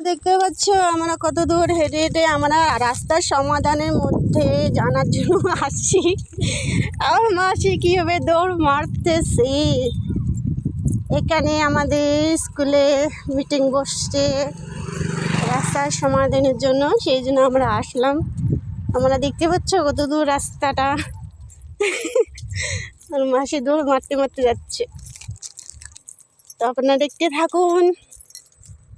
দেখতে পাচ্ছ আমরা কত দূর হেঁটে হেঁটে আমরা রাস্তার সমাধানের মধ্যে জানার জন্য আসছি। আর মাসি কীভাবে দৌড় মারতেছে। এখানে আমাদের স্কুলে মিটিং বসছে রাস্তার সমাধানের জন্য, সেই জন্য আমরা আসলাম। আমরা দেখতে পাচ্ছ কত দূর রাস্তাটা। আর মাসি দৌড় মারতে মারতে যাচ্ছে। তো আপনারা দেখতে থাকুন,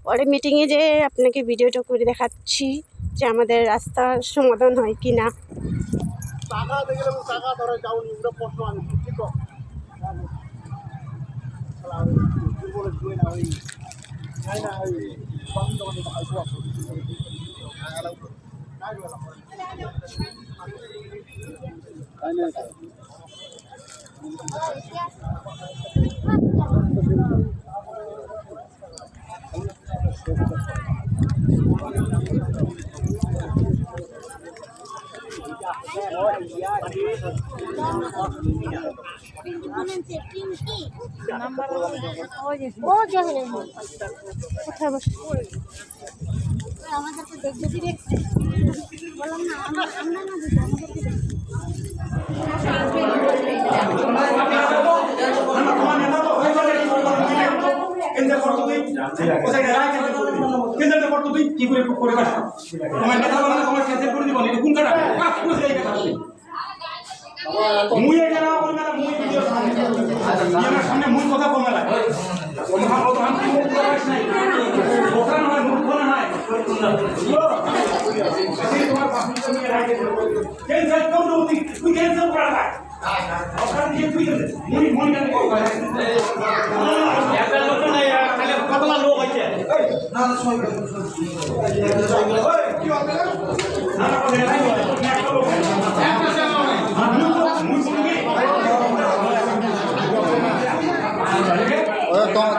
পরে মিটিংয়ে যে আপনাকে ভিডিওটা করে দেখাচ্ছি যে আমাদের রাস্তার সমাধান হয় কি না।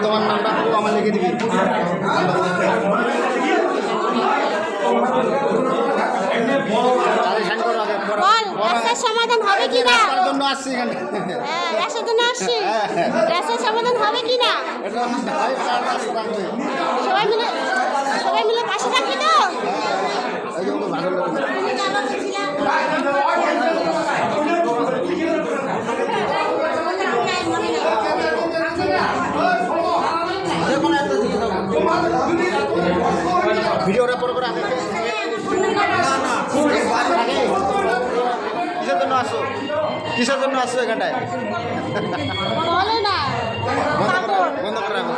তোমার নামটা আমার লিখে দিবি। সমাধান হবে কি না? আসছি এখানে রাস্তার জন্য আসছি। রাস্তার সমাধান হবে কি না? সবাই মিলে পাশে থাকবি তো? ভিডিওটা পরে করে কিসের জন্য আসো? কিসের জন্য আসছো এখানটায়? বলে না, বন্ধ করে রাখো।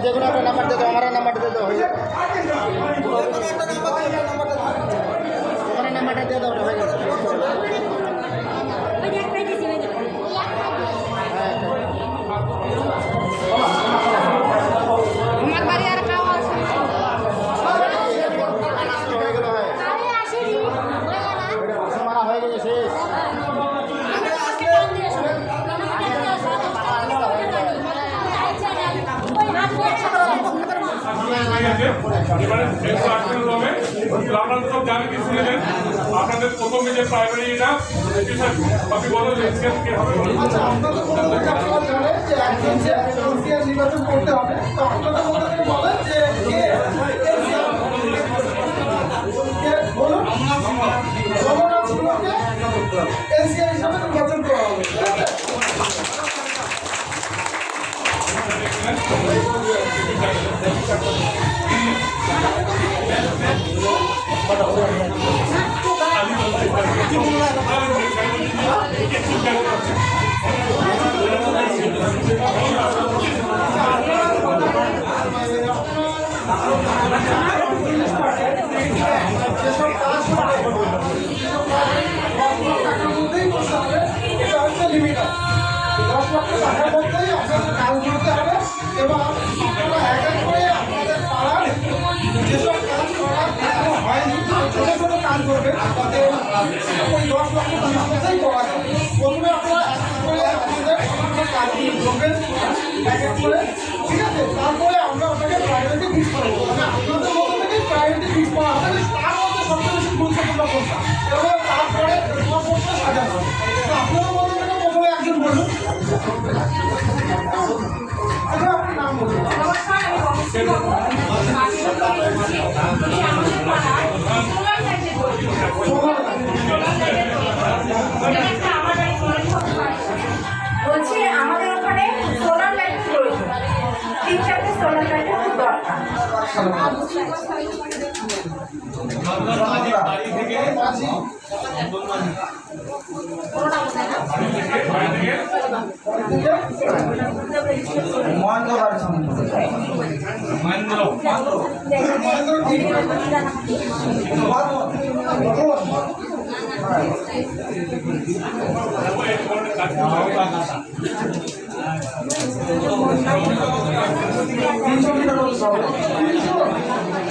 যে কোনো একটা নাম্বার দিয়ে দাও, আমার নাম্বারটা দিয়ে দাও। তোমার নাম্বারটা দিয়ে দাও, হয়ে গেছে। আপনাদের সব জানেন কি শুনেছেন, আপনাদের প্রথমে যে প্রাইমারি এটা আপনি বলেন নির্বাচন করতে হবে। তো আপনাদের মধ্যে বলেন যে বলুন এনসিআর হিসাবে নির্বাচন করা হবে। এবং এক এক করে আপনাদের পাড়ার যেসব কাজ করা হয়নি ছোটো ছোটো কাজ করবেন, ওই 10 লক্ষ টাকার মধ্যেই করা যাবে। প্রথমে আপনারা এক এক করে আপনাদের কাজগুলো করবেন এক এক করে, ঠিক আছে? তারপরে আমরা আপনাকে প্রায়োরিটি ফিক্স করবো, মানে আপনাদের মধ্যে থেকেই প্রায়োরিটি ফিক্স করা হবে। তার মধ্যে সবচেয়ে বেশি গুরুত্বপূর্ণ কোনটা, এবং তারপরে প্রশ্ন সাজানো হবে। তো আপনাদের মধ্যে থেকে প্রথমে একজন বলুন। আচ্ছা বলছি আমাদের ওখানে সোলার লাইট প্রয়োজন, 3-4টে সোলার লাইটের খুব দরকার।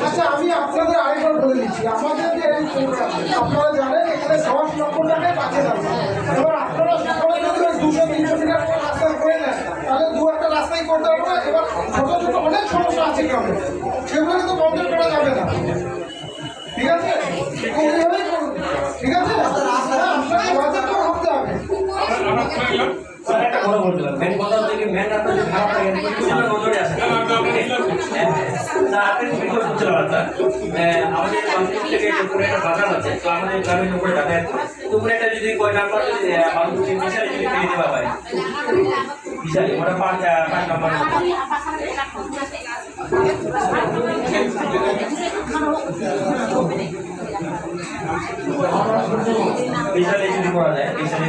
আচ্ছা, আমি আপনাদের আরেকবার বলে দিচ্ছি, আমাদের যে এই program, আপনারা জানেন এখানে 10 লক্ষ টাকায় কাছে যাবে। এবার আপনারা সকলে যদি ওই 200-300 মিটার করে রাস্তা করে নেন, তাহলে দু একটা রাস্তাই করতে হবে না। এবার ছোট ছোট অনেক সমস্যা আছে গ্রামে, সেগুলো কিন্তু বন্ধ করা যাবে না, ঠিক আছে? ওইভাবেই করুন, ঠিক আছে? হ্যাঁ, আপনাকে বাজেটটা ভাবতে হবে। একটা কথা বলছিলাম, মেন কথা হচ্ছে কি মেন রাস্তা খারাপ লাগে কিছুটা নজরে আসে। আপনি ভিডিও করছিলাম রাস্তা আমাদের বাংলাদেশ থেকে দুপুরে একটা বাজার আছে, তো আমাদের গ্রামের উপরে যাতায়াত করে দুপুরে একটা যদি কয় নাম্বার যদি বাংলাদেশের মিশালি যদি পেয়ে দেওয়া হয়, মিশালি ওটা 5 নাম্বার মিশালি যদি করা যায়, মিশালি